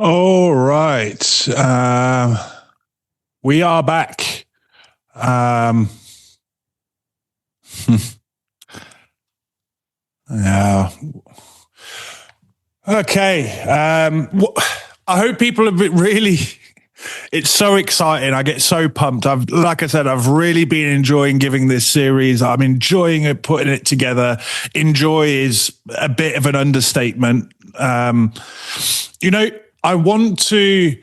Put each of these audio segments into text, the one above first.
All right. We are back. Um, yeah. Okay. I hope people have been really. It's so exciting. I get so pumped. Like I said, I've really been enjoying giving this series. I'm enjoying it, putting it together. Enjoy is a bit of an understatement. I want to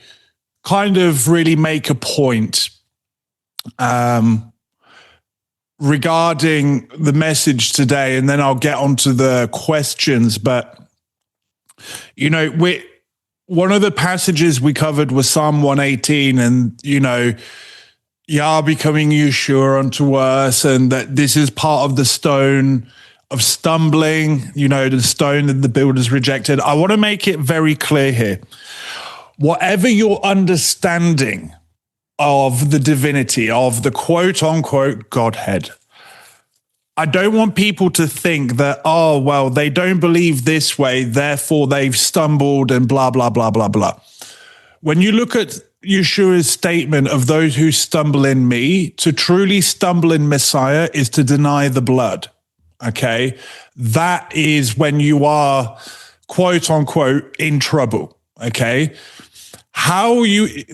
kind of really make a point regarding the message today, and then I'll get onto the questions. But, one of the passages we covered was Psalm 118, and, Yah becoming Yeshua unto us, and that this is part of the stone of stumbling, the stone that the builders rejected. I want to make it very clear here. Whatever your understanding of the divinity, of the quote unquote Godhead, I don't want people to think that, oh, well, they don't believe this way, therefore they've stumbled and blah, blah, blah, blah, blah. When you look at Yeshua's statement of those who stumble in me, to truly stumble in Messiah is to deny the blood. Okay. That is when you are quote unquote in trouble. Okay.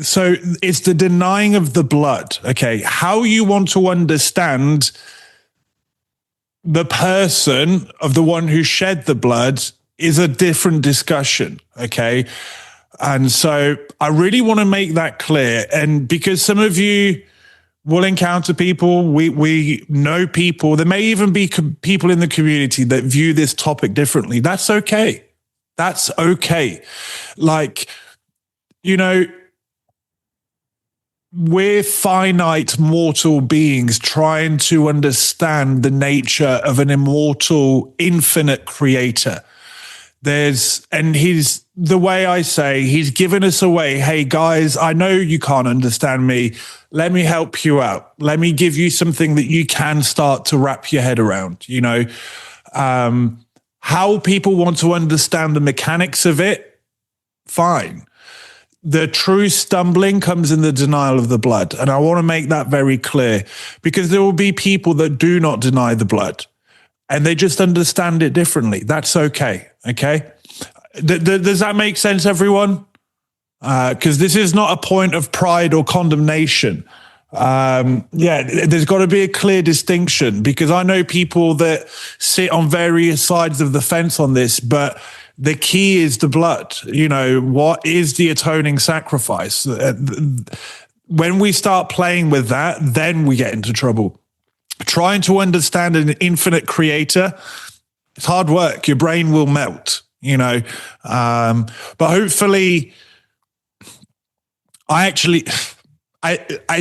So it's the denying of the blood. Okay. How you want to understand the person of the one who shed the blood is a different discussion. Okay. And so I really want to make that clear. And because some of you will encounter people, we know people, there may even be people in the community that view this topic differently. That's okay. That's okay. Like, we're finite mortal beings trying to understand the nature of an immortal, infinite creator. The way I say, he's given us a way. Hey guys, I know you can't understand me. Let me help you out. Let me give you something that you can start to wrap your head around. How people want to understand the mechanics of it, fine. The true stumbling comes in the denial of the blood. And I want to make that very clear, because there will be people that do not deny the blood and they just understand it differently. That's okay. Okay. Does that make sense, everyone? Because this is not a point of pride or condemnation. There's got to be a clear distinction, because I know people that sit on various sides of the fence on this, but the key is the blood. What is the atoning sacrifice? When we start playing with that, then we get into trouble. Trying to understand an infinite creator, it's hard work. Your brain will melt, but hopefully I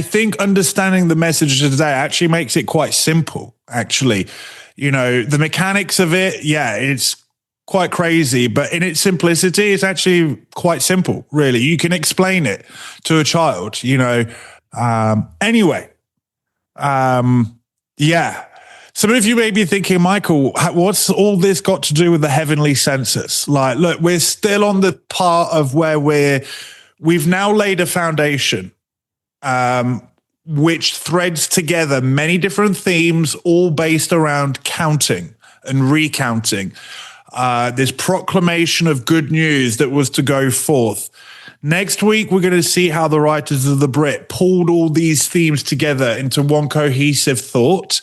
think understanding the message today actually makes it quite simple. Actually, the mechanics of it, it's quite crazy, but in its simplicity, it's actually quite simple, really. You can explain it to a child, Some of you may be thinking, Michael, what's all this got to do with the heavenly census? Like, look, we're still on the part of where we've now laid a foundation, which threads together many different themes, all based around counting and recounting. This proclamation of good news that was to go forth. Next week, we're going to see how the writers of the Brit pulled all these themes together into one cohesive thought.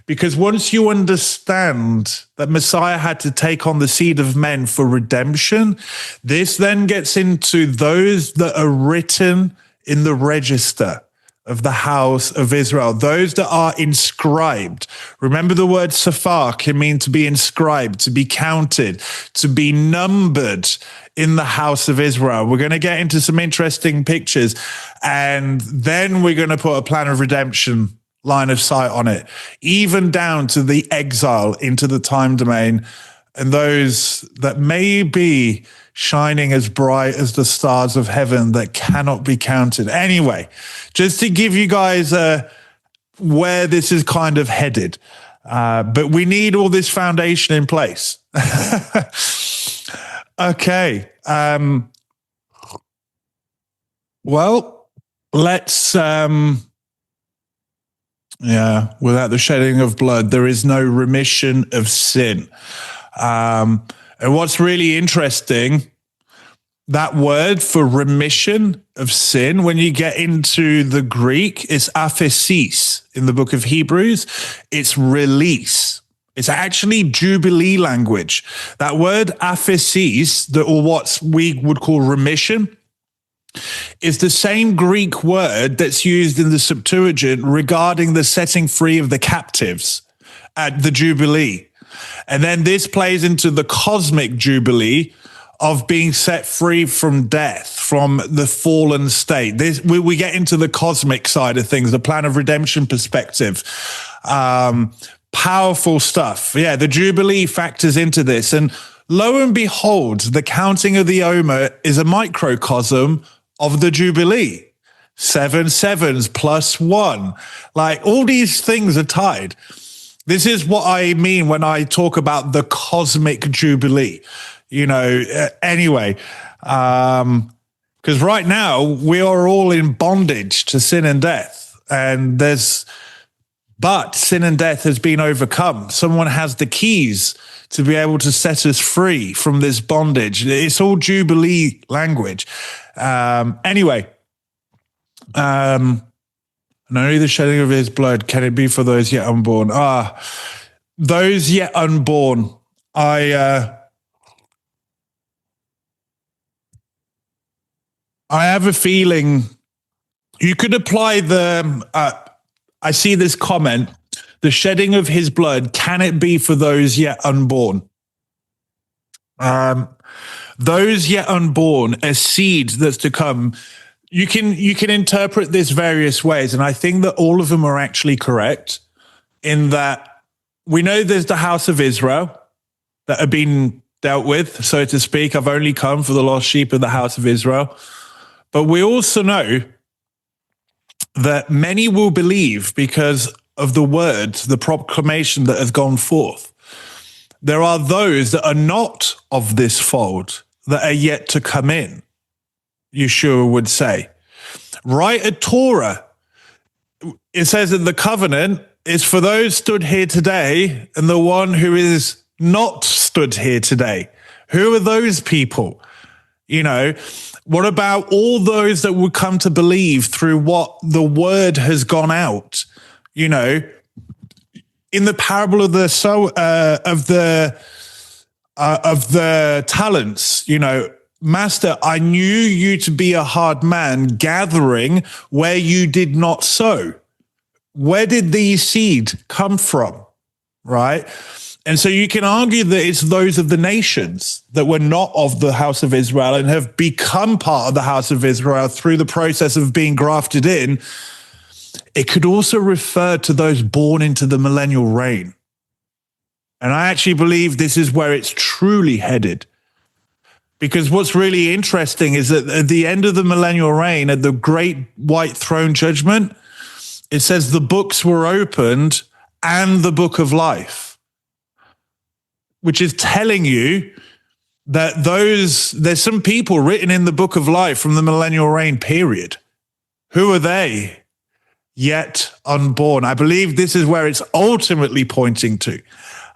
Because once you understand that Messiah had to take on the seed of men for redemption, this then gets into those that are written in the register of the house of Israel, those that are inscribed. Remember, the word safar can mean to be inscribed, to be counted, to be numbered in the house of Israel. We're going to get into some interesting pictures, and then we're going to put a plan of redemption line of sight on it, even down to the exile into the time domain, and those that may be shining as bright as the stars of heaven that cannot be counted. Anyway, just to give you guys where this is kind of headed, but we need all this foundation in place. Okay. Well, let's, without the shedding of blood, there is no remission of sin. And what's really interesting, that word for remission of sin, when you get into the Greek, it's aphesis in the book of Hebrews. It's release. It's actually Jubilee language. That word aphesis, or what we would call remission, is the same Greek word that's used in the Septuagint regarding the setting free of the captives at the Jubilee. And then this plays into the cosmic Jubilee of being set free from death, from the fallen state. We get into the cosmic side of things, the plan of redemption perspective. Powerful stuff. Yeah, the Jubilee factors into this. And lo and behold, the counting of the Omer is a microcosm of the Jubilee. 7 sevens plus 1. Like, all these things are tied. This is what I mean when I talk about the cosmic Jubilee. Anyway, because right now we are all in bondage to sin and death, but sin and death has been overcome. Someone has the keys to be able to set us free from this bondage. It's all Jubilee language. Anyway, and only the shedding of his blood can it be for those yet unborn. Those yet unborn. I have a feeling you could apply I see this comment, the shedding of his blood, can it be for those yet unborn? Those yet unborn, a seed that's to come. You can interpret this various ways, and I think that all of them are actually correct in that we know there's the house of Israel that have been dealt with, so to speak. I've only come for the lost sheep of the house of Israel. But we also know that many will believe because of the word, the proclamation that has gone forth. There are those that are not of this fold that are yet to come in, Yeshua would say. Right at Torah, it says that the covenant is for those stood here today and the one who is not stood here today. Who are those people? What about all those that would come to believe through what the word has gone out? In the parable of the talents, Master, I knew you to be a hard man, gathering where you did not sow. Where did these seed come from? Right? And so you can argue that it's those of the nations that were not of the house of Israel and have become part of the house of Israel through the process of being grafted in. It could also refer to those born into the millennial reign. And I actually believe this is where it's truly headed. Because what's really interesting is that at the end of the millennial reign, at the great white throne judgment, it says the books were opened and the book of life, which is telling you that there's some people written in the book of life from the millennial reign period. Who are they? Yet unborn. I believe this is where it's ultimately pointing to.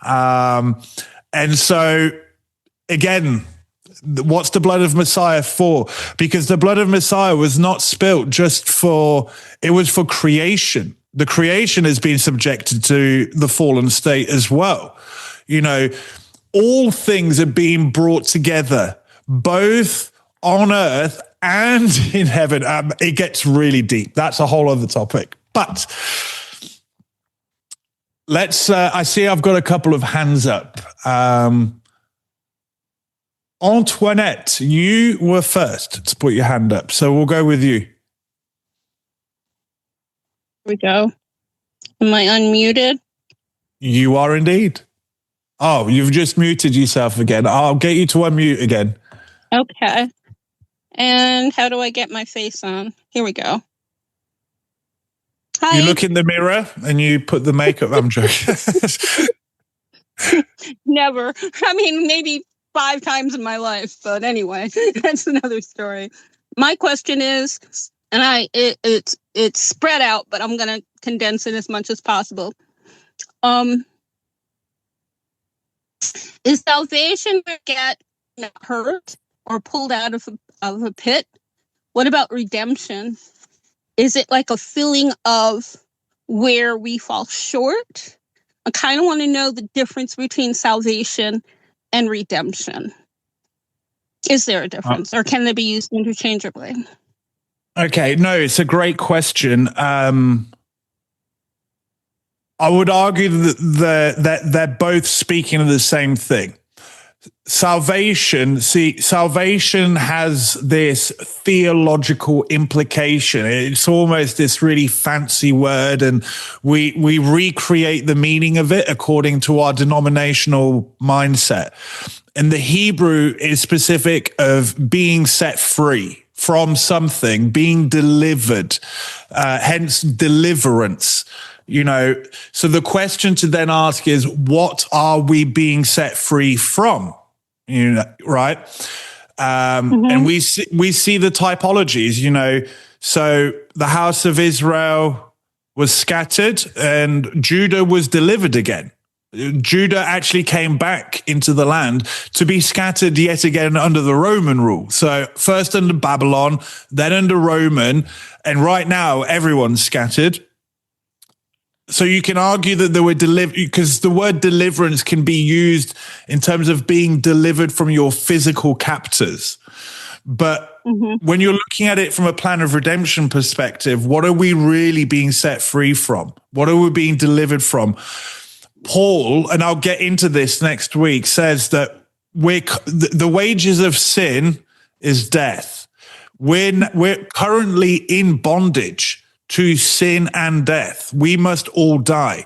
And so, again, what's the blood of Messiah for? Because the blood of Messiah was not spilt it was for creation. The creation has been subjected to the fallen state as well. All things are being brought together, both on earth and in heaven. It gets really deep. That's a whole other topic. But I see I've got a couple of hands up. Antoinette, you were first to put your hand up, so we'll go with you. Here we go. Am I unmuted? You are indeed. Oh, you've just muted yourself again. I'll get you to unmute again. Okay. And how do I get my face on? Here we go. Hi. You look in the mirror and you put the makeup. I'm joking. Never. I mean, maybe 5 times in my life. But anyway, that's another story. My question is, and it's spread out, but I'm going to condense it as much as possible. Is salvation where you get hurt or pulled out of a pit? What about redemption? Is it like a feeling of where we fall short? I kind of want to know the difference between salvation and redemption. Is there a difference, or can they be used interchangeably? Okay, no, it's a great question. I would argue that they're both speaking of the same thing. Salvation has this theological implication. It's almost this really fancy word, and we recreate the meaning of it according to our denominational mindset. And the Hebrew is specific of being set free from something, being delivered, hence deliverance. So the question to then ask is, what are we being set free from? Right? And we see the typologies, so the house of Israel was scattered and Judah was delivered again. Judah actually came back into the land to be scattered yet again under the Roman rule. So first under Babylon, then under Roman, and right now everyone's scattered. So you can argue that they were delivered, because the word deliverance can be used in terms of being delivered from your physical captors. But when you're looking at it from a plan of redemption perspective, what are we really being set free from? What are we being delivered from? Paul, and I'll get into this next week, says that the wages of sin is death. We're currently in bondage to sin and death. We must all die.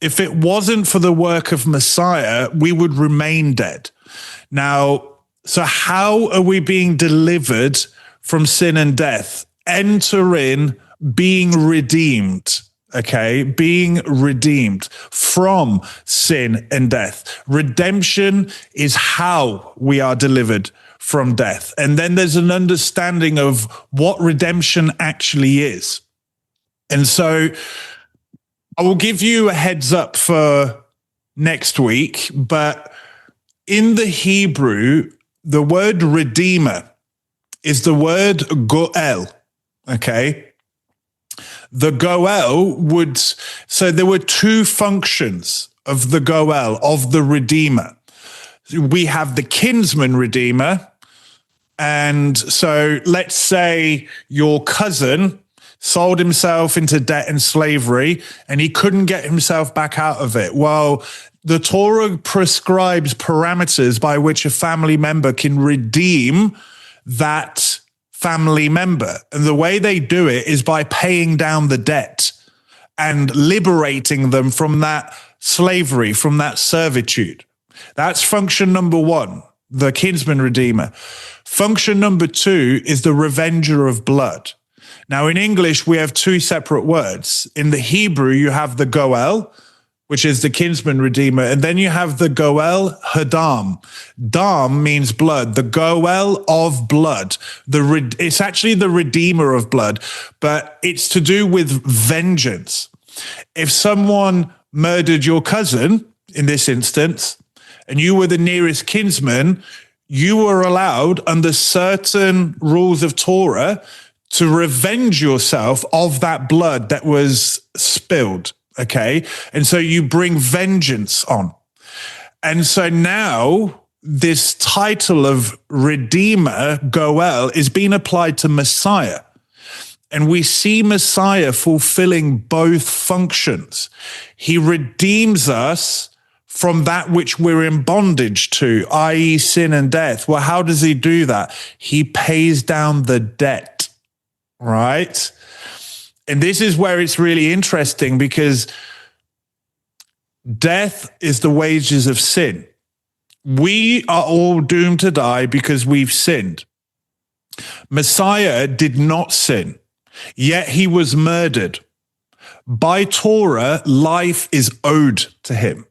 If it wasn't for the work of Messiah, we would remain dead. Now, so how are we being delivered from sin and death? Enter in being redeemed. Okay, being redeemed from sin and death. Redemption is how we are delivered from death. And then there's an understanding of what redemption actually is. And so I will give you a heads up for next week, but in the Hebrew, the word redeemer is the word goel, okay? The goel so there were 2 functions of the goel, of the redeemer. We have the kinsman redeemer. And so let's say your cousin sold himself into debt and slavery, and he couldn't get himself back out of it. Well, the Torah prescribes parameters by which a family member can redeem that family member. And the way they do it is by paying down the debt and liberating them from that slavery, from that servitude. That's function number 1, the kinsman redeemer. Function number 2 is the revenger of blood. Now, in English, we have 2 separate words. In the Hebrew, you have the goel, which is the kinsman redeemer, and then you have the goel hadam. Dam means blood, the goel of blood. It's actually the redeemer of blood, but it's to do with vengeance. If someone murdered your cousin, in this instance, and you were the nearest kinsman, you were allowed, under certain rules of Torah, to revenge yourself of that blood that was spilled, okay? And so you bring vengeance on. And so now this title of Redeemer, Goel, is being applied to Messiah. And we see Messiah fulfilling both functions. He redeems us from that which we're in bondage to, i.e. sin and death. Well, how does he do that? He pays down the debt. Right? And this is where it's really interesting, because death is the wages of sin. We are all doomed to die because we've sinned. Messiah did not sin, yet he was murdered. By Torah, life is owed to him.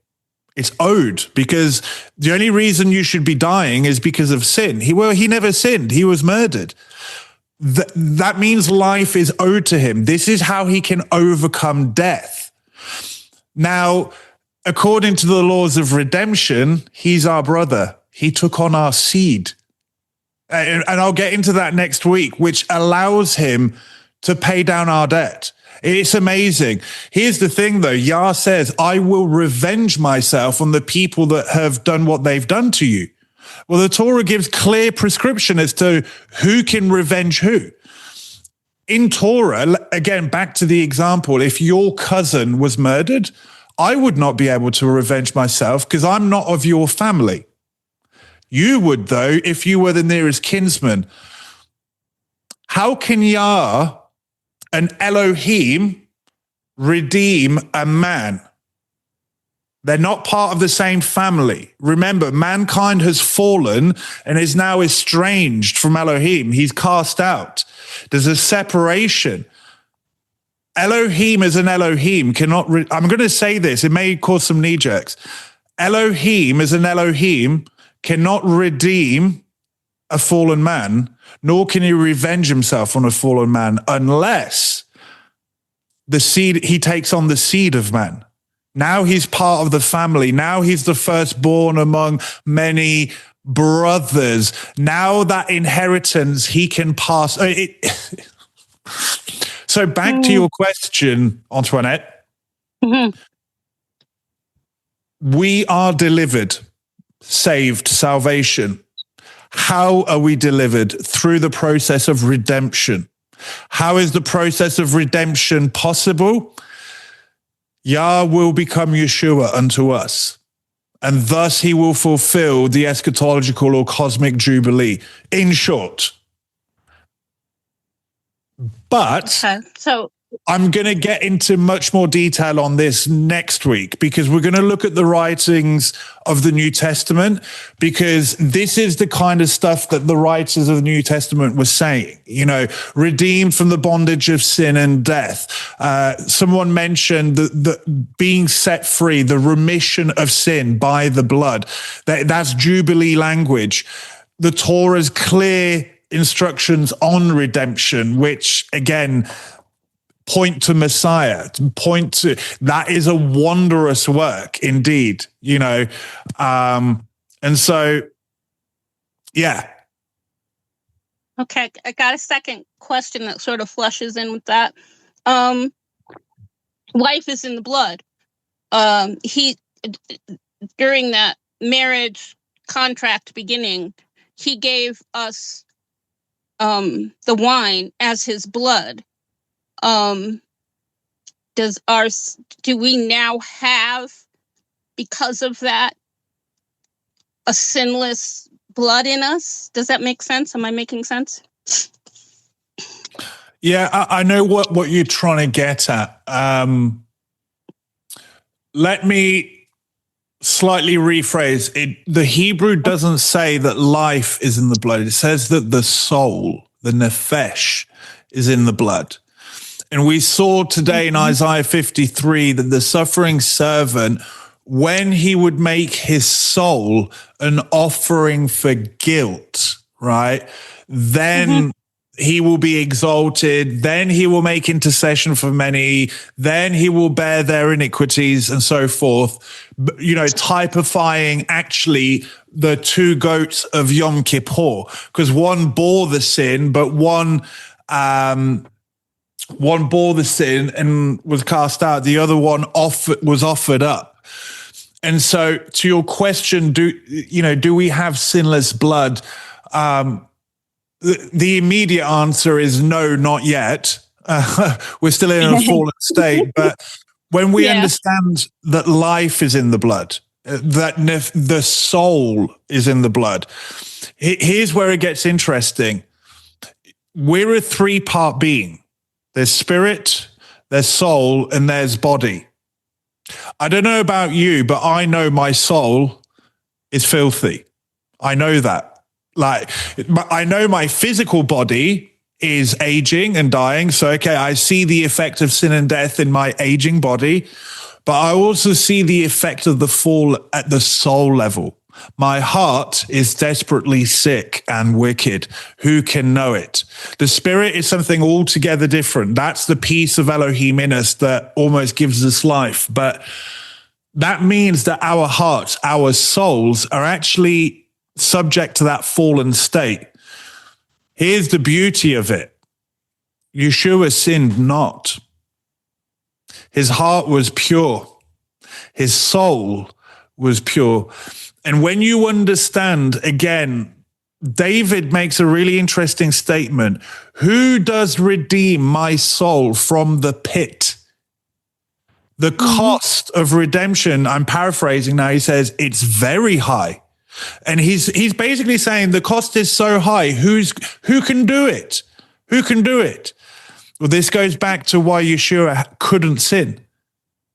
It's owed, because the only reason you should be dying is because of sin. He never sinned. He was murdered. That means life is owed to him. This is how he can overcome death. Now, according to the laws of redemption, he's our brother. He took on our seed. And I'll get into that next week, which allows him to pay down our debt. It's amazing. Here's the thing, though. Yah says, I will revenge myself on the people that have done what they've done to you. Well, the Torah gives clear prescription as to who can revenge who. In Torah, again, back to the example, if your cousin was murdered, I would not be able to revenge myself because I'm not of your family. You would, though, if you were the nearest kinsman. How can Yah, an Elohim, redeem a man? They're not part of the same family. Remember, mankind has fallen and is now estranged from Elohim. He's cast out. There's a separation. Elohim as an Elohim cannot, I'm going to say this, it may cause some knee jerks. Elohim as an Elohim cannot redeem a fallen man, nor can he revenge himself on a fallen man unless he takes on the seed of man. Now he's part of the family. Now he's the firstborn among many brothers. Now that inheritance he can pass. So back to your question, Antoinette. Mm-hmm. We are delivered, saved, salvation. How are we delivered? Through the process of redemption. How is the process of redemption possible? Yah will become Yeshua unto us, and thus he will fulfill the eschatological or cosmic jubilee. In short. But so I'm going to get into much more detail on this next week, because we're going to look at the writings of the New Testament, because this is the kind of stuff that the writers of the New Testament were saying, redeemed from the bondage of sin and death. Someone mentioned the being set free, the remission of sin by the blood. That's Jubilee language. The Torah's clear instructions on redemption, which again, point to Messiah, point to that is a wondrous work indeed, and so, yeah. Okay, I got a second question that sort of flushes in with that. Life is in the blood. He, during that marriage contract beginning, he gave us the wine as his blood. Do we now have, because of that, a sinless blood in us? Does that make sense? Am I making sense? Yeah, I know what you're trying to get at. Let me slightly rephrase it. The Hebrew doesn't say that life is in the blood. It says that the soul, the nephesh, is in the blood. And we saw today in Isaiah 53 that the suffering servant, when he would make his soul an offering for guilt, right, then he will be exalted, then he will make intercession for many, then he will bear their iniquities and so forth, typifying actually the two goats of Yom Kippur, because one bore the sin, but one bore the sin and was cast out. The other one was offered up. And so to your question, do we have sinless blood? The immediate answer is no, not yet. We're still in a fallen state. But when we understand that life is in the blood, that the soul is in the blood, here's where it gets interesting. We're a three-part being. There's spirit, there's soul, and there's body. I don't know about you, but I know my soul is filthy. I know that. I know my physical body is aging and dying. So, okay, I see the effect of sin and death in my aging body. but I also see the effect of the fall at the soul level. My heart is desperately sick and wicked. Who can know it? The spirit is something altogether different. That's the piece of Elohim in us that almost gives us life. But that means that our hearts, our souls are actually subject to that fallen state. Here's the beauty of it. Yeshua sinned not. His heart was pure. His soul was pure. And when you understand, again, David makes a really interesting statement. Who does redeem my soul from the pit? The cost of redemption, I'm paraphrasing now, he says, it's very high. And he's basically saying the cost is so high. Who can do it? Who can do it? Well, this goes back to why Yeshua couldn't sin.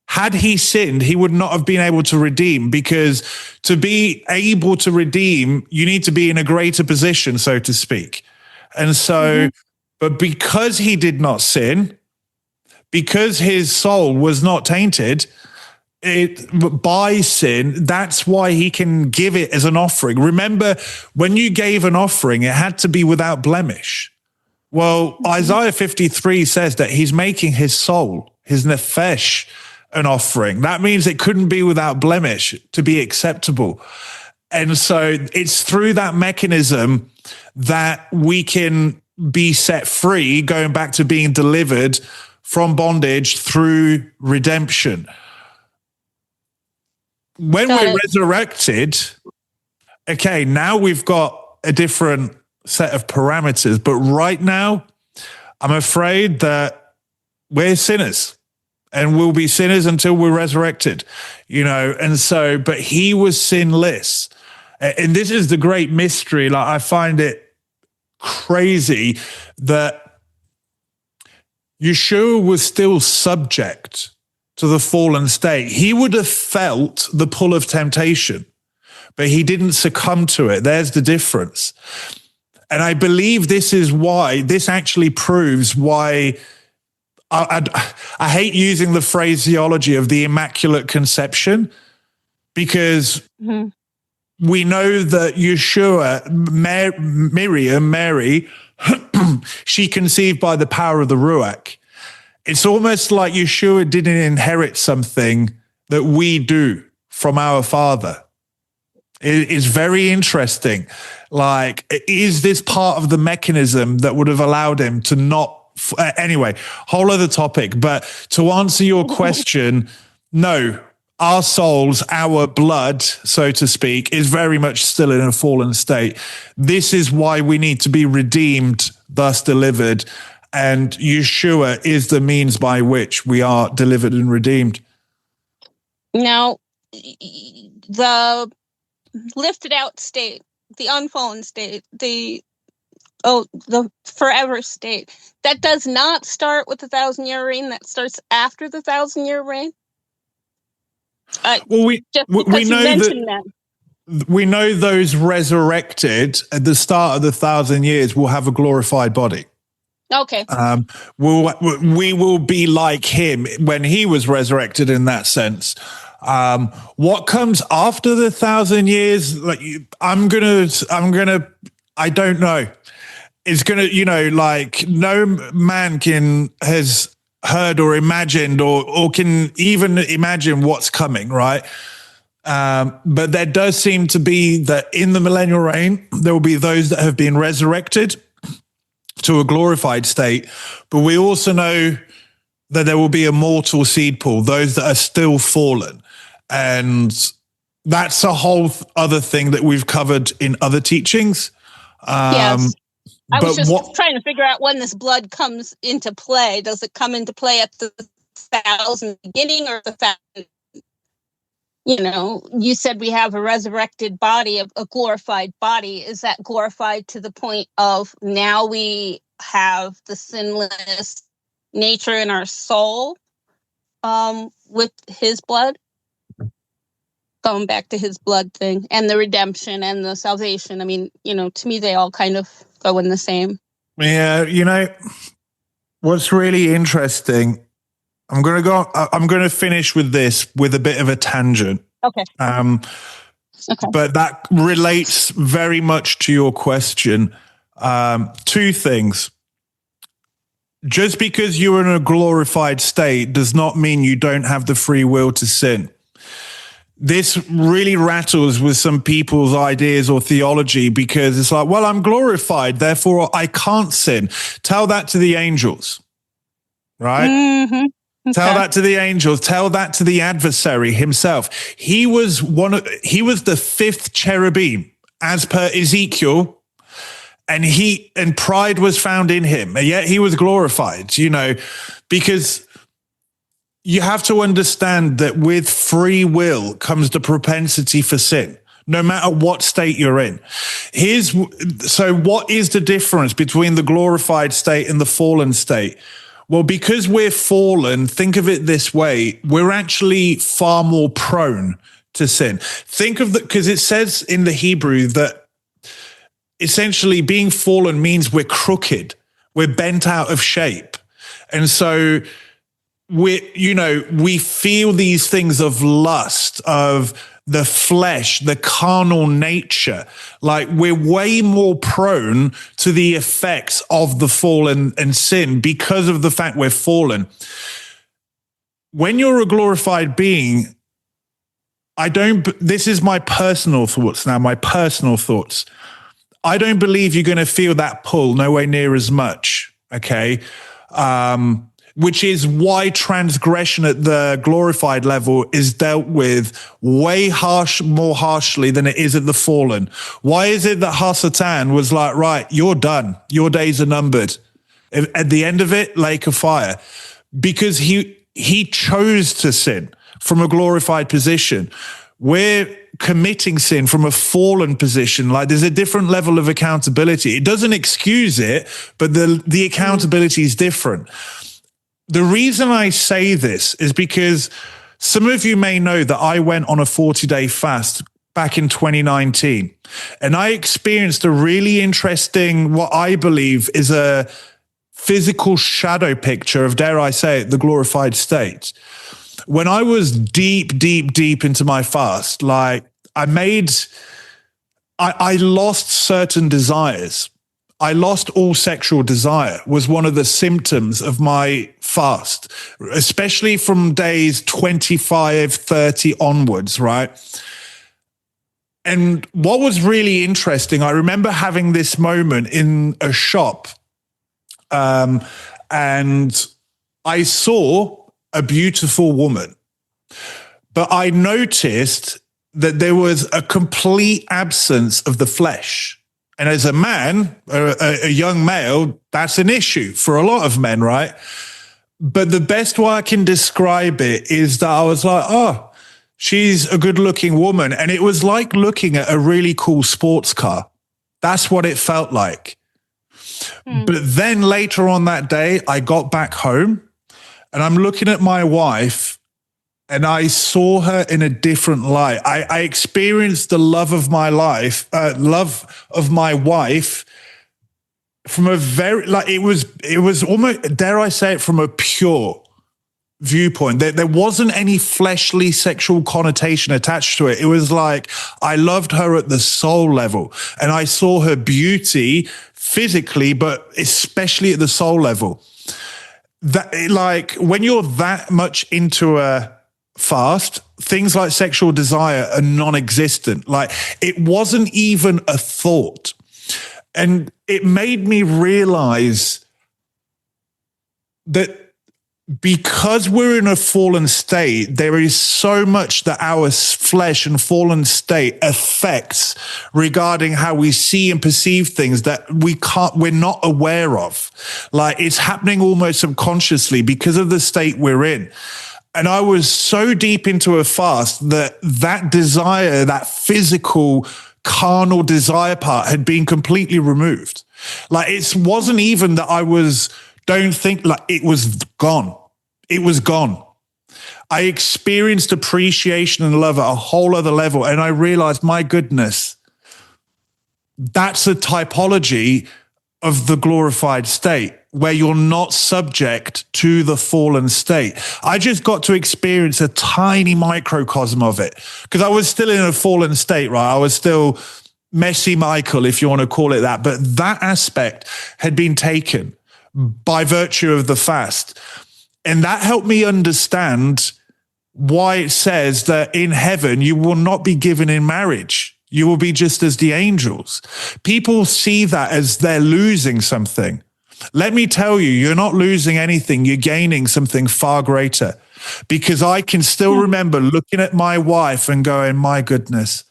Had he sinned, he would not have been able to redeem, because to be able to redeem, you need to be in a greater position, so to speak. And so, but because he did not sin, because his soul was not tainted by sin, that's why he can give it as an offering. Remember, when you gave an offering, it had to be without blemish. Well, Isaiah 53 says that he's making his soul, his nefesh, an offering. That means it couldn't be without blemish to be acceptable. And so it's through that mechanism that we can be set free, going back to being delivered from bondage through redemption. When we're resurrected, okay, now we've got a different set of parameters. But right now, I'm afraid that we're sinners. And we'll be sinners until we're resurrected, and so, but he was sinless. And this is the great mystery. Like, I find it crazy that Yeshua was still subject to the fallen state. He would have felt the pull of temptation, but he didn't succumb to it. There's the difference. And I believe this is why, this actually proves why I hate using the phraseology of the Immaculate Conception, because we know that Yeshua, Mary, she conceived by the power of the Ruach. It's almost like Yeshua didn't inherit something that we do from our Father. It is very interesting. Like, is this part of the mechanism that would have allowed him to not? Anyway, whole other topic. But to answer your question, no, our souls, our blood, so to speak, is very much still in a fallen state. This is why we need to be redeemed, thus delivered. And Yeshua is the means by which we are delivered and redeemed. Now, the lifted out state, the unfallen state, the forever state, that does not start with the 1,000-year reign. That starts after the 1,000-year reign. Well, we know that we know those resurrected at the start of the 1,000 years will have a glorified body. Okay. We will be like him when he was resurrected in that sense. What comes after the 1,000 years? Like, I don't know. It's going to, like, no man has heard or imagined or can even imagine what's coming, right? But there does seem to be that in the millennial reign, there will be those that have been resurrected to a glorified state. But we also know that there will be a mortal seed pool, those that are still fallen. And that's a whole other thing that we've covered in other teachings. Yes. I was just trying to figure out when this blood comes into play. Does it come into play at the 1,000 beginning or the 1,000? You said we have a resurrected body, a glorified body. Is that glorified to the point of now we have the sinless nature in our soul with his blood? Going back to his blood thing and the redemption and the salvation. I mean, to me, they all kind of go in the same. Yeah, what's really interesting I'm going to go. I'm going to finish with this with a bit of a tangent. Okay. Okay. But that relates very much to your question. Two things. Just because you're in a glorified state does not mean you don't have the free will to sin. This really rattles with some people's ideas or theology because it's like, well, I'm glorified, therefore I can't sin. Tell that to the angels, right? Mm-hmm. Okay. Tell that to the angels. Tell that to the adversary himself. He was the fifth cherubim, as per Ezekiel, and pride was found in him, and yet he was glorified. Because you have to understand that with free will comes the propensity for sin, no matter what state you're in. So what is the difference between the glorified state and the fallen state? Well, because we're fallen, think of it this way, we're actually far more prone to sin. Think of because it says in the Hebrew that essentially being fallen means we're crooked, we're bent out of shape. And so we feel these things of lust, of the flesh, the carnal nature. Like we're way more prone to the effects of the fall and sin because of the fact we're fallen. When you're a glorified being, this is my personal thoughts now, I don't believe you're going to feel that pull nowhere near as much. Okay. Which is why transgression at the glorified level is dealt with way more harshly than it is at the fallen. Why is it that Hasatan was like, right, you're done. Your days are numbered. At the end of it, lake of fire. Because he chose to sin from a glorified position. We're committing sin from a fallen position. Like there's a different level of accountability. It doesn't excuse it, but the accountability is different. The reason I say this is because some of you may know that I went on a 40-day fast back in 2019, and I experienced a really interesting, what I believe is a physical shadow picture of, dare I say it, the glorified state. When I was deep into my fast, like I lost certain desires. I lost all sexual desire was one of the symptoms of my fast, especially from days 25, 30 onwards, right? And what was really interesting, I remember having this moment in a shop, and I saw a beautiful woman, but I noticed that there was a complete absence of the flesh. And as a man, a young male, that's an issue for a lot of men, right? But the best way I can describe it is that I was like, oh, she's a good-looking woman. And it was like looking at a really cool sports car. That's what it felt like. But then later on that day, I got back home and I'm looking at my wife and I saw her in a different light. I experienced the love of my wife from a very, like it was almost, dare I say it, from a pure viewpoint. There wasn't any fleshly sexual connotation attached to it. It was like I loved her at the soul level, and I saw her beauty physically, but especially at the soul level. That, like, when you're that much into a fast, things like sexual desire are non-existent. Like, it wasn't even a thought. And it made me realize that because we're in a fallen state, there is so much that our flesh and fallen state affects regarding how we see and perceive things that we're not aware of. Like, it's happening almost subconsciously because of the state we're in. And I was so deep into a fast that desire, that physical, carnal desire part had been completely removed. Like, it wasn't even that it was gone. It was gone. I experienced appreciation and love at a whole other level. And I realized, my goodness, that's a typology of the glorified state. where you're not subject to the fallen state. I just got to experience a tiny microcosm of it because I was still in a fallen state, right? I was still messy Michael, if you want to call it that. But that aspect had been taken by virtue of the fast. And that helped me understand why it says that in heaven, you will not be given in marriage. You will be just as the angels. People see that as they're losing something. Let me tell you, you're not losing anything. You're gaining something far greater. Because I can still remember looking at my wife and going, my goodness,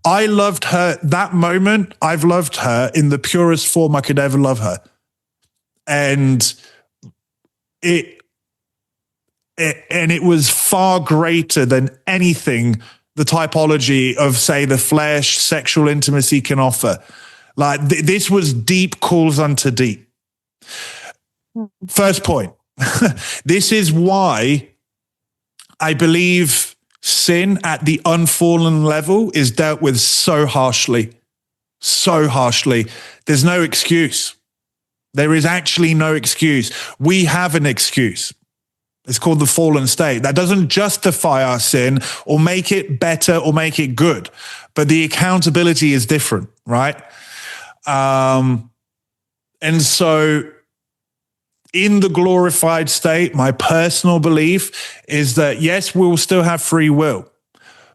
I loved her that moment. I've loved her in the purest form I could ever love her. And it was far greater than anything the typology of, say, the flesh, sexual intimacy can offer. Like this was deep calls unto deep. First point. This is why I believe sin at the unfallen level is dealt with so harshly. So harshly. There's no excuse. There is actually no excuse. We have an excuse. It's called the fallen state. That doesn't justify our sin or make it better or make it good. But the accountability is different, right? And so in the glorified state, my personal belief is that, yes, we'll still have free will.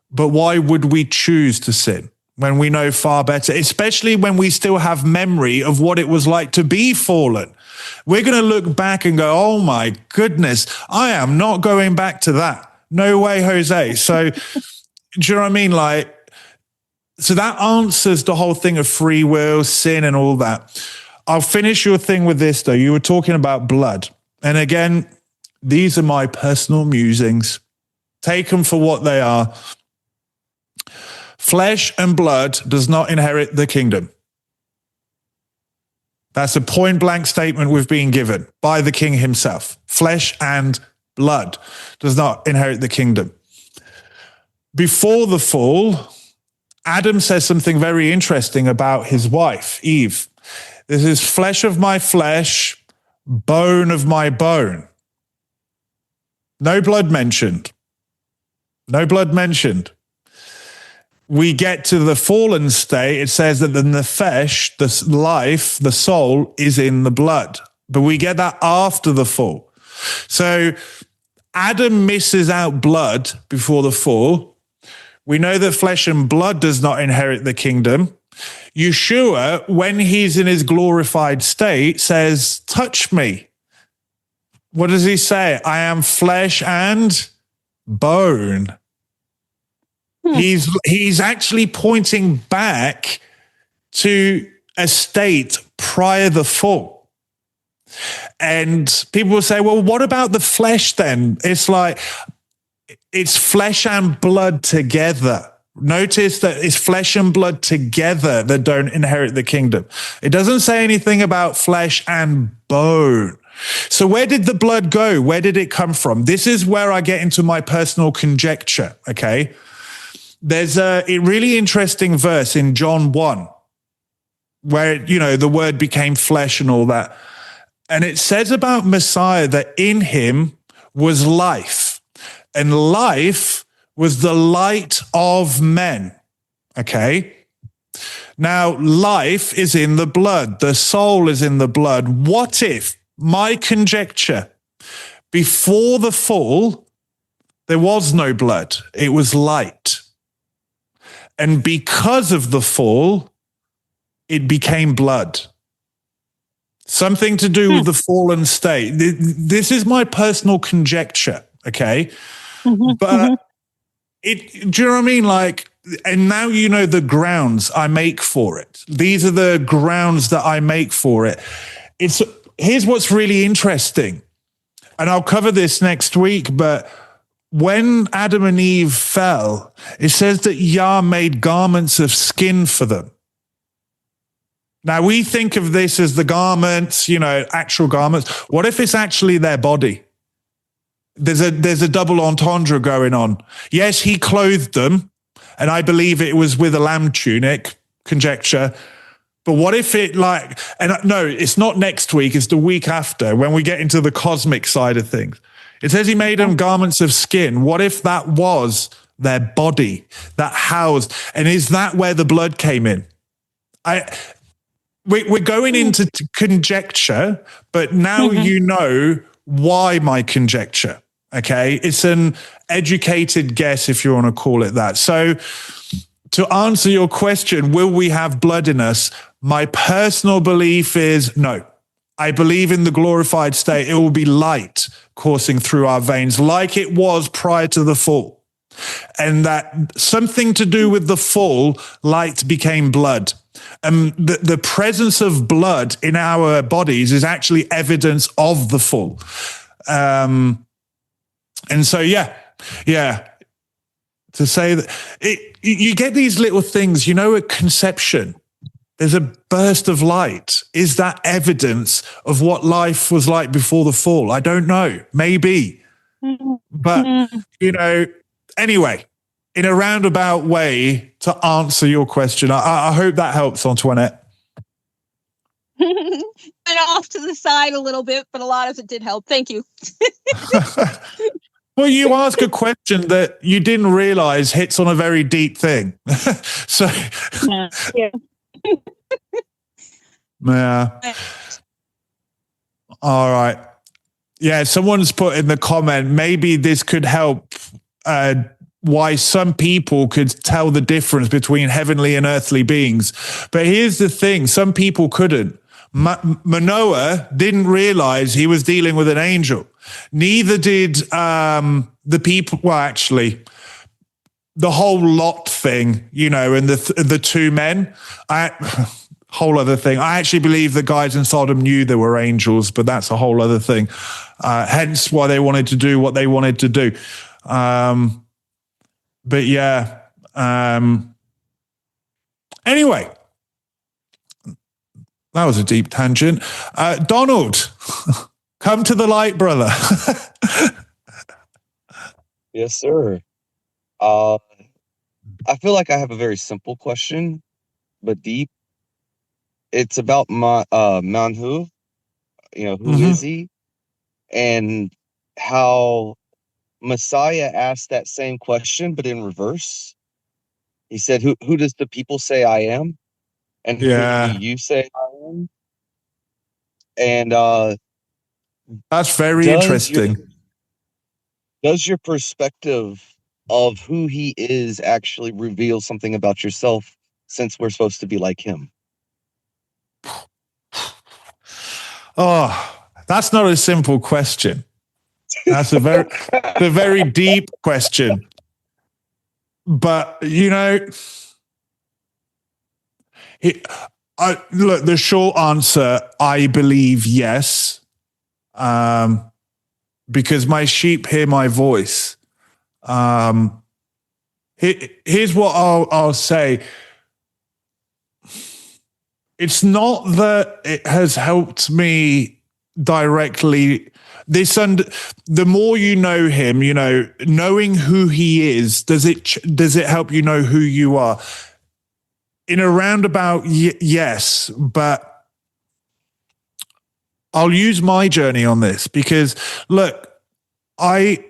But why would we choose to sin when we know far better, especially when we still have memory of what it was like to be fallen? We're going to look back and go, oh my goodness, I am not going back to that. No way, Jose. So do you know what I mean? Like, so that answers the whole thing of free will, sin and all that. I'll finish your thing with this though. You were talking about blood. And again, these are my personal musings. Take them for what they are. Flesh and blood does not inherit the kingdom. That's a point blank statement we've been given by the king himself. Flesh and blood does not inherit the kingdom. Before the fall, Adam says something very interesting about his wife, Eve. This is flesh of my flesh, bone of my bone. No blood mentioned. No blood mentioned. We get to the fallen state, it says that the nefesh, the life, the soul, is in the blood. But we get that after the fall. So Adam misses out blood before the fall. We know that flesh and blood does not inherit the kingdom. Yeshua, when he's in his glorified state, says, touch me. What does he say? I am flesh and bone. He's actually pointing back to a state prior to the fall. And people will say, well, what about the flesh then? It's like, it's flesh and blood together. Notice that it's flesh and blood together that don't inherit the kingdom. It doesn't say anything about flesh and bone. So where did the blood go? Where did it come from? This is where I get into my personal conjecture, okay? There's a really interesting verse in John 1 where, you know, the word became flesh and all that. And it says about Messiah that in him was life, and life was the light of men. Okay. Now, life is in the blood. The soul is in the blood. What if, my conjecture, before the fall, there was no blood? It was light. And because of the fall, it became blood. Something to do with the fallen state. This is my personal conjecture, okay? But do you know what I mean? Like, and now you know the grounds I make for it. These are the grounds that I make for it. Here's what's really interesting, and I'll cover this next week, but when Adam and Eve fell, it says that Yah made garments of skin for them. Now, we think of this as the garments, you know, actual garments. What if it's actually their body? There's a double entendre going on. Yes, he clothed them, and I believe it was with a lamb tunic, conjecture, But what if it no, it's not next week, it's the week after when we get into the cosmic side of things. It says he made them garments of skin. What if that was their body that housed? And is that where the blood came in? We're going into conjecture, but now you know why my conjecture. Okay. It's an educated guess, if you want to call it that. So to answer your question, will we have blood in us? My personal belief is no. I believe in the glorified state. It will be light coursing through our veins like it was prior to the fall. And that something to do with the fall, light became blood. The presence of blood in our bodies is actually evidence of the fall. And so, to say that you get these little things, at conception, there's a burst of light. Is that evidence of what life was like before the fall? I don't know. Maybe. But, anyway, in a roundabout way to answer your question, I hope that helps, Antoinette. Went off to the side a little bit, but a lot of it did help. Thank you. Well, you ask a question that you didn't realize hits on a very deep thing. So, yeah. Yeah. All right. Yeah, someone's put in the comment, maybe this could help why some people could tell the difference between heavenly and earthly beings. But here's the thing, some people couldn't. Manoah didn't realize he was dealing with an angel. Neither did the people, well, actually, the whole Lot thing, and the two men, whole other thing. I actually believe the guys in Sodom knew there were angels, but that's a whole other thing. Hence why they wanted to do what they wanted to do. But yeah. Anyway, that was a deep tangent. Donald, come to the light, brother. Yes, sir. I feel like I have a very simple question, but deep. It's about Manhu, who is he? And how Messiah asked that same question, but in reverse. He said, who does the people say I am? And who do you say I am? And that's very interesting. Does your perspective of who he is actually reveal something about yourself, since we're supposed to be like him? Oh, that's not a simple question. That's a very deep question. But, look, the short answer, I believe yes, because my sheep hear my voice. Here's what I'll say. It's not that it has helped me directly. The more you know him, knowing who he is, does it help you know who you are? In a roundabout, yes, but I'll use my journey on this because, look, I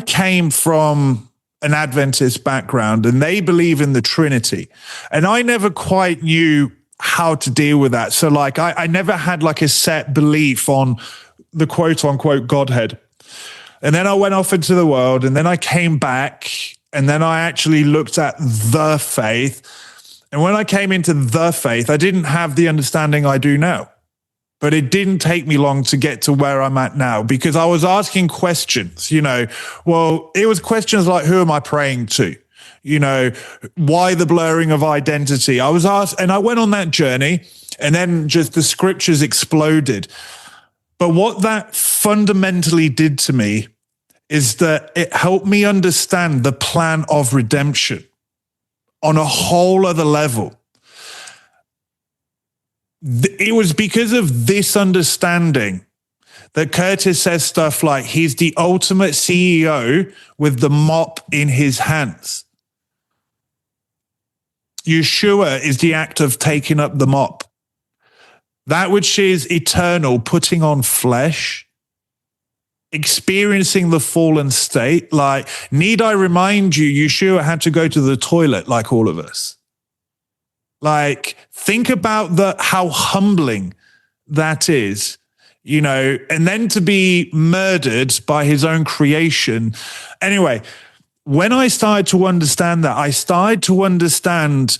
came from an Adventist background and they believe in the Trinity. And I never quite knew how to deal with that. So I never had a set belief on the quote unquote Godhead. And then I went off into the world and then I came back and then I actually looked at the faith. And when I came into the faith, I didn't have the understanding I do now. But it didn't take me long to get to where I'm at now because I was asking questions, well, it was questions like, who am I praying to? Why the blurring of identity? I was asked, and I went on that journey and then just the scriptures exploded. But what that fundamentally did to me is that it helped me understand the plan of redemption on a whole other level. It was because of this understanding that Curtis says stuff like he's the ultimate CEO with the mop in his hands. Yeshua is the act of taking up the mop. That which is eternal, putting on flesh, experiencing the fallen state. Like, need I remind you, Yeshua had to go to the toilet like all of us. Like, think about how humbling that is, and then to be murdered by his own creation. Anyway, when I started to understand that, I started to understand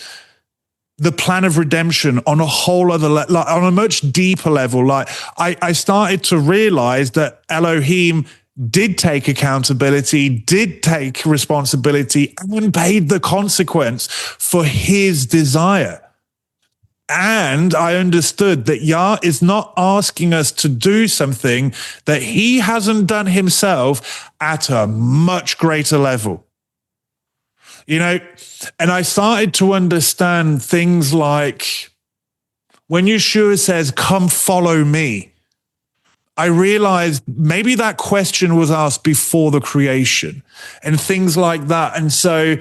the plan of redemption on a whole other level, like on a much deeper level. Like, I started to realize that Elohim did take accountability, did take responsibility, and paid the consequence for his desire. And I understood that Yah is not asking us to do something that he hasn't done himself at a much greater level. And I started to understand things like when Yeshua says, "Come follow me," I realized maybe that question was asked before the creation and things like that. And so,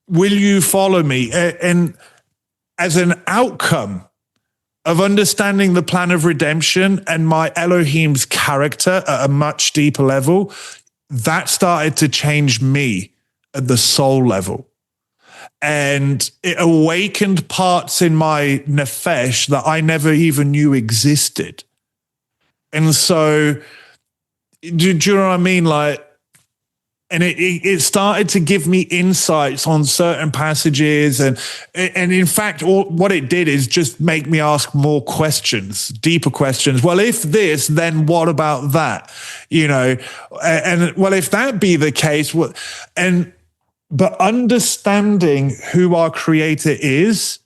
will you follow me? And as an outcome of understanding the plan of redemption and my Elohim's character at a much deeper level, that started to change me at the soul level. And it awakened parts in my nefesh that I never even knew existed. And so, do you know what I mean? Like, and it started to give me insights on certain passages. And in fact, what it did is just make me ask more questions, deeper questions. Well, if this, then what about that? And well, if that be the case, but understanding who our creator is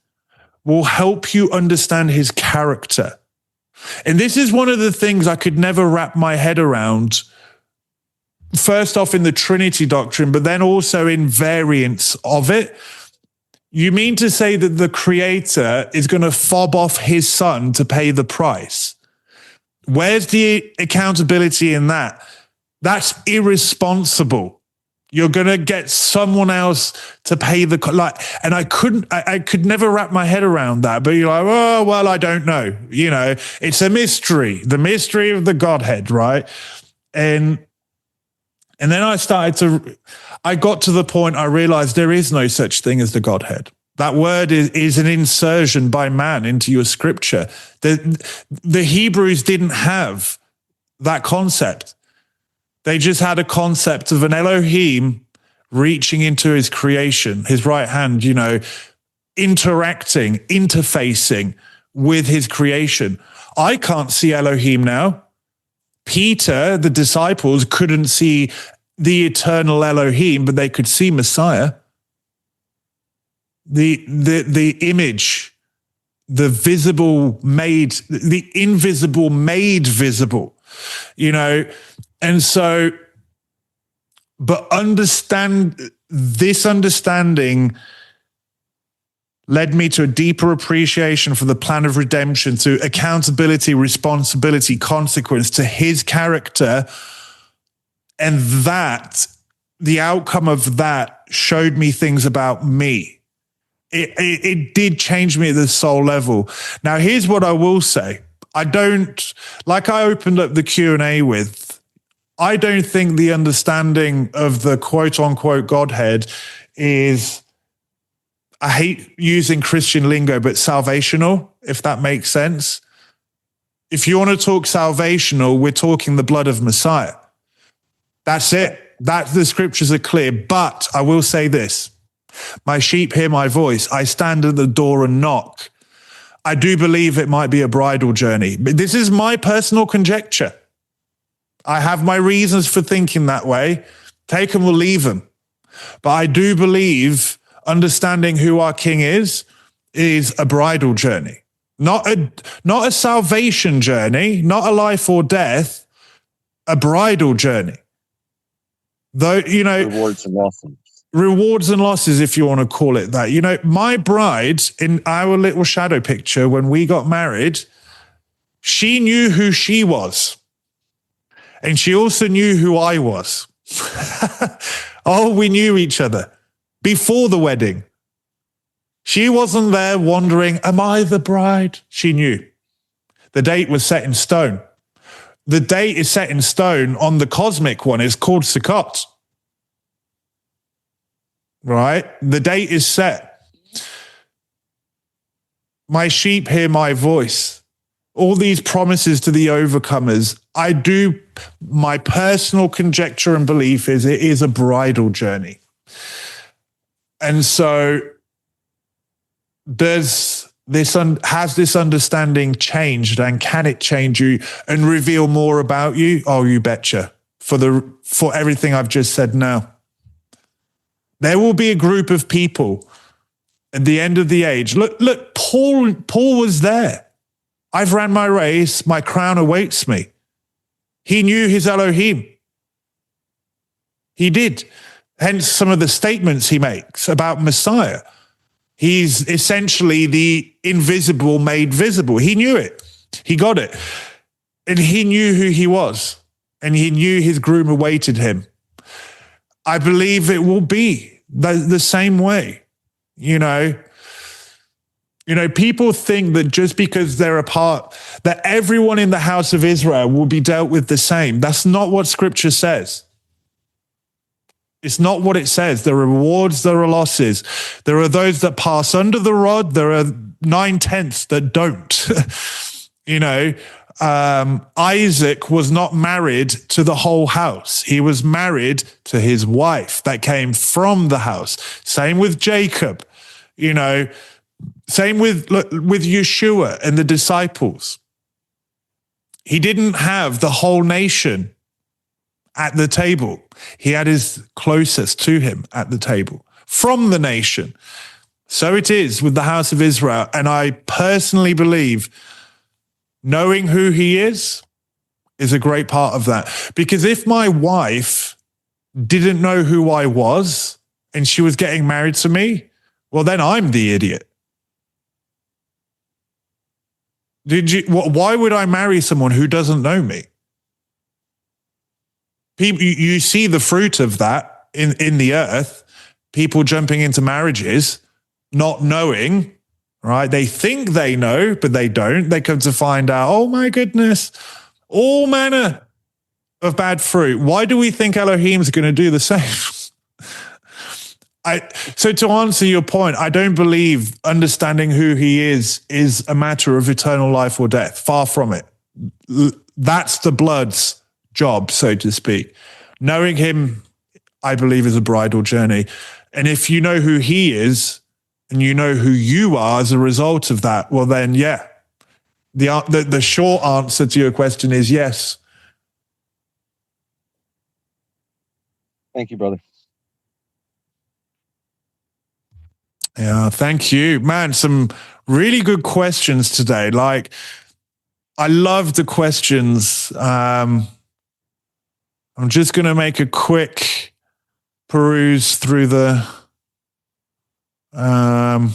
will help you understand his character. And this is one of the things I could never wrap my head around. First off in the Trinity doctrine, but then also in variants of it. You mean to say that the creator is going to fob off his son to pay the price? Where's the accountability in that? That's irresponsible. You're going to get someone else to pay and I could never wrap my head around that. But you're like, oh, well, I don't know. It's a mystery, the mystery of the Godhead, right? And then I got to the point I realized there is no such thing as the Godhead. That word is an insertion by man into your scripture. The Hebrews didn't have that concept. They just had a concept of an Elohim reaching into his creation, his right hand, interacting, interfacing with his creation. I can't see Elohim now. Peter, the disciples, couldn't see the eternal Elohim, but they could see Messiah. The image, the invisible made visible, And so, but this understanding led me to a deeper appreciation for the plan of redemption, to accountability, responsibility, consequence, to his character. And that, the outcome of that showed me things about me. It did change me at the soul level. Now, here's what I will say. I opened up the Q&A with, I don't think the understanding of the quote unquote Godhead is, I hate using Christian lingo, but salvational, if that makes sense. If you want to talk salvational, we're talking the blood of Messiah. That's it. The scriptures are clear. But I will say this, my sheep hear my voice. I stand at the door and knock. I do believe it might be a bridal journey, but this is my personal conjecture. I have my reasons for thinking that way. Take them or leave them. But I do believe understanding who our King is a bridal journey, not a salvation journey, not a life or death, a bridal journey. Though, rewards and losses, if you want to call it that. My bride in our little shadow picture, when we got married, she knew who she was. And she also knew who I was. Oh, we knew each other before the wedding. She wasn't there wondering, am I the bride? She knew. The date was set in stone. The date is set in stone on the cosmic one. It's called Sukkot. Right? The date is set. My sheep hear my voice. All these promises to the overcomers, my personal conjecture and belief is it is a bridal journey. And so has this understanding changed, and can it change you and reveal more about you? Oh, you betcha. For everything I've just said now. There will be a group of people at the end of the age. Look, Paul was there. I've ran my race, my crown awaits me. He knew his Elohim. He did. Hence some of the statements he makes about Messiah. He's essentially the invisible made visible. He knew it. He got it. And he knew who he was. And he knew his groom awaited him. I believe it will be the same way. You know, people think that just because they're apart, that everyone in the house of Israel will be dealt with the same. That's not what Scripture says. It's not what it says. There are rewards, there are losses. There are those that pass under the rod. There are 9/10 that don't. Isaac was not married to the whole house. He was married to his wife that came from the house. Same with Jacob, same with Yeshua and the disciples. He didn't have the whole nation at the table. He had his closest to him at the table from the nation. So it is with the house of Israel. And I personally believe knowing who he is a great part of that. Because if my wife didn't know who I was and she was getting married to me, well, then I'm the idiot. Why would I marry someone who doesn't know me? People, you see the fruit of that in the earth, people jumping into marriages, not knowing, right? They think they know, but they don't. They come to find out, oh my goodness, all manner of bad fruit. Why do we think Elohim's going to do the same? So to answer your point, I don't believe understanding who he is a matter of eternal life or death. Far from it. That's the blood's job, so to speak. Knowing him, I believe, is a bridal journey. And if you know who he is and you know who you are as a result of that, well then, yeah. The short answer to your question is yes. Thank you, brother. Yeah, thank you. Man, some really good questions today. Like, I love the questions. I'm just going to make a quick peruse through the yeah.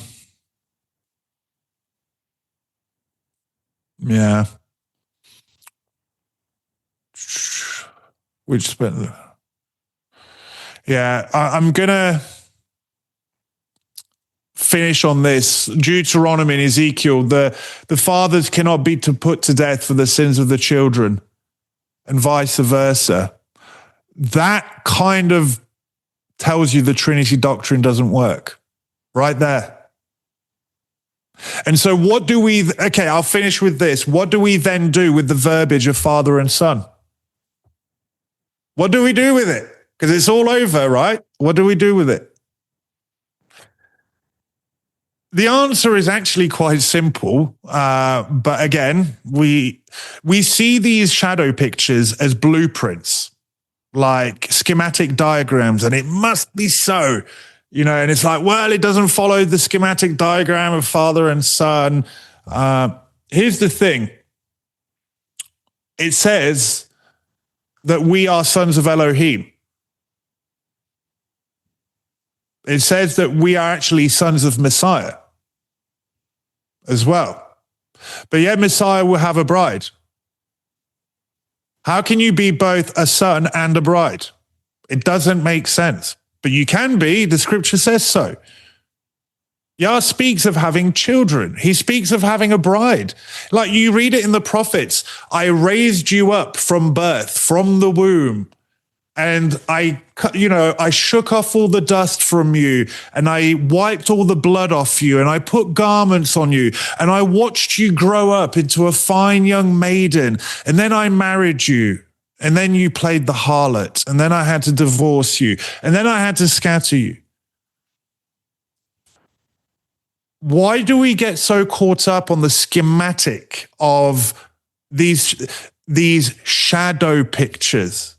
I'm going to finish on this. Deuteronomy and Ezekiel, the fathers cannot be put to death for the sins of the children, and vice versa. That kind of tells you the Trinity doctrine doesn't work right there. And so I'll finish with this. What do we then do with the verbiage of father and son? What do we do with it? Because it's all over, right? What do we do with it? The answer is actually quite simple, but again, we see these shadow pictures as blueprints, like schematic diagrams, and it must be so, and it's like, well, it doesn't follow the schematic diagram of father and son. Here's the thing. It says that we are sons of Elohim. It says that we are actually sons of Messiah as well. But yet Messiah will have a bride. How can you be both a son and a bride? It doesn't make sense. But you can be. The scripture says so. Yah speaks of having children. He speaks of having a bride. Like you read it in the prophets, I raised you up from birth, from the womb. And I shook off all the dust from you, and I wiped all the blood off you, and I put garments on you, and I watched you grow up into a fine young maiden. And then I married you, and then you played the harlot, and then I had to divorce you, and then I had to scatter you. Why do we get so caught up on the schematic of these shadow pictures?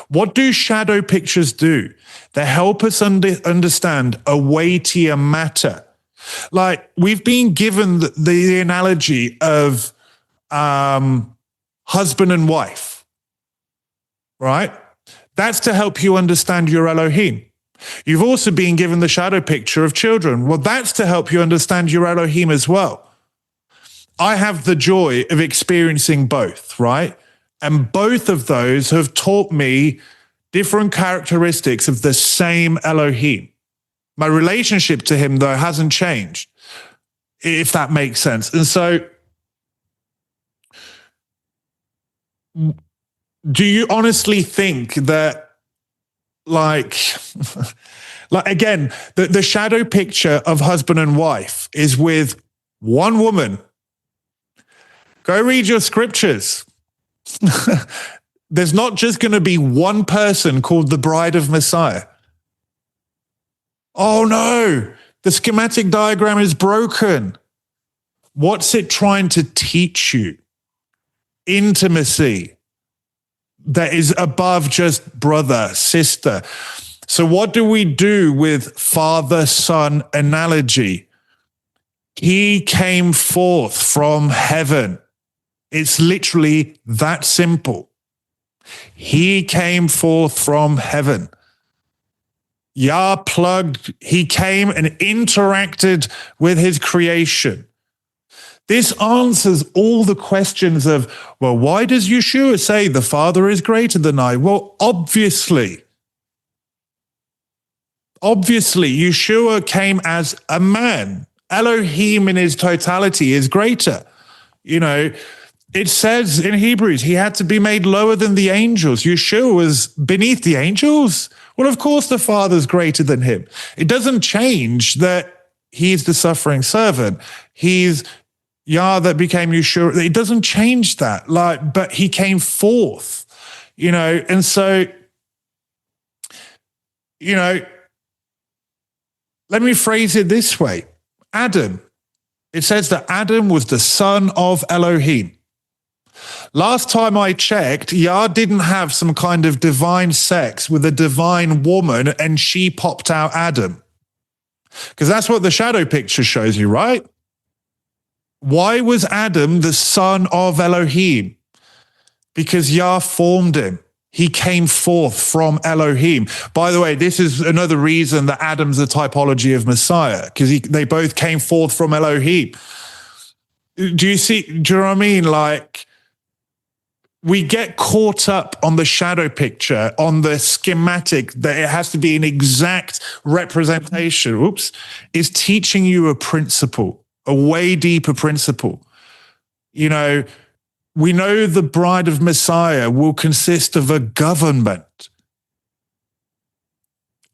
What do shadow pictures do? They help us understand a weightier matter. Like we've been given the analogy of husband and wife, right? That's to help you understand your Elohim. You've also been given the shadow picture of children. Well, that's to help you understand your Elohim as well. I have the joy of experiencing both, right? And both of those have taught me different characteristics of the same Elohim. My relationship to him, though, hasn't changed, if that makes sense. And so, do you honestly think that, like again, the shadow picture of husband and wife is with one woman? Go read your scriptures. There's not just going to be one person called the bride of Messiah. Oh no, the schematic diagram is broken. What's it trying to teach you? Intimacy that is above just brother, sister. So what do we do with father-son analogy? He came forth from heaven. It's literally that simple. He came forth from heaven. He came and interacted with his creation. This answers all the questions of, well, why does Yeshua say the Father is greater than I? Well, obviously, Yeshua came as a man. Elohim in his totality is greater. It says in Hebrews, he had to be made lower than the angels. Yeshua was beneath the angels. Well, of course, the Father's greater than him. It doesn't change that he's the suffering servant. He's Yah that became Yeshua. It doesn't change that. But he came forth, and so, let me phrase it this way. Adam, it says that Adam was the son of Elohim. Last time I checked, Yah didn't have some kind of divine sex with a divine woman and she popped out Adam. Because that's what the shadow picture shows you, right? Why was Adam the son of Elohim? Because Yah formed him. He came forth from Elohim. By the way, this is another reason that Adam's a typology of Messiah, because they both came forth from Elohim. Do you know what I mean? We get caught up on the shadow picture, on the schematic, that it has to be an exact representation. Is teaching you a principle, a way deeper principle. We know the bride of Messiah will consist of a government.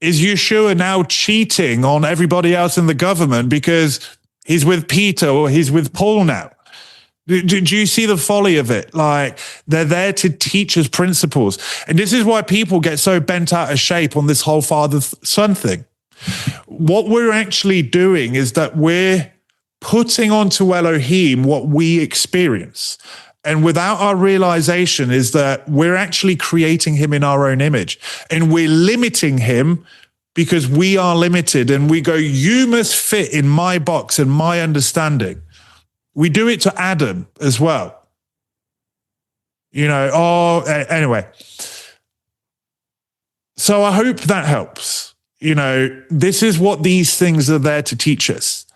Is Yeshua now cheating on everybody else in the government because he's with Peter or he's with Paul now? Do you see the folly of it? They're there to teach us principles. And this is why people get so bent out of shape on this whole father-son thing. What we're actually doing is that we're putting onto Elohim what we experience. And without our realization is that we're actually creating him in our own image. And we're limiting him because we are limited. And we go, you must fit in my box and my understanding. We do it to Adam as well. Anyway. So I hope that helps. This is what these things are there to teach us.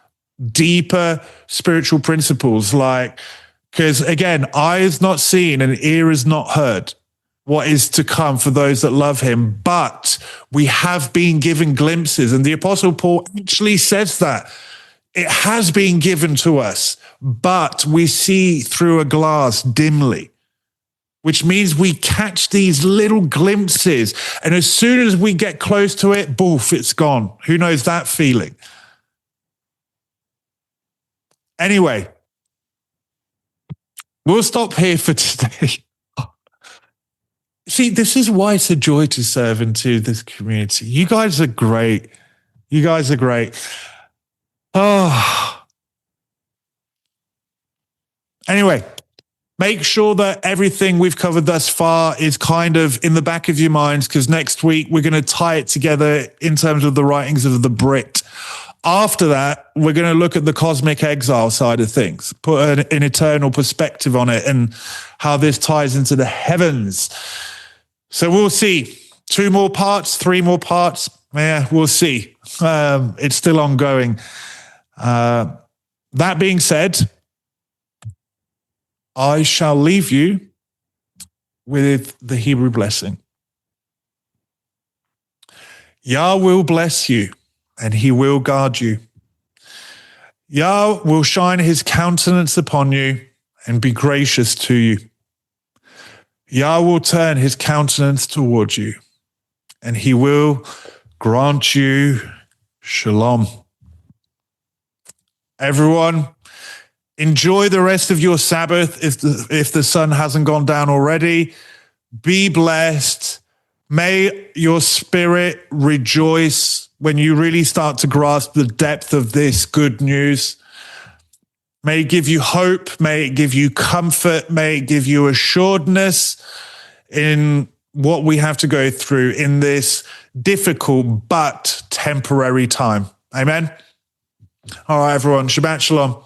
Deeper spiritual principles, because again, eye is not seen and ear is not heard what is to come for those that love him. But we have been given glimpses. And the Apostle Paul actually says that. It has been given to us, but we see through a glass dimly, which means we catch these little glimpses. And as soon as we get close to it, boof, it's gone. Who knows that feeling? Anyway, we'll stop here for today. See, this is why it's a joy to serve into this community. You guys are great. You guys are great. Oh. Anyway, make sure that everything we've covered thus far is kind of in the back of your minds, because next week we're going to tie it together in terms of the writings of the Brit. After that, we're going to look at the cosmic exile side of things, put an eternal perspective on it and how this ties into the heavens. So we'll see. 2 more parts, 3 more parts. Yeah, we'll see. It's still ongoing. That being said, I shall leave you with the Hebrew blessing. Yah will bless you, and he will guard you. Yah will shine his countenance upon you and be gracious to you. Yah will turn his countenance towards you, and he will grant you shalom. Everyone, enjoy the rest of your Sabbath if the sun hasn't gone down already. Be blessed. May your spirit rejoice when you really start to grasp the depth of this good news. May it give you hope. May it give you comfort. May it give you assuredness in what we have to go through in this difficult but temporary time. Amen. All right, everyone. Shabbat shalom.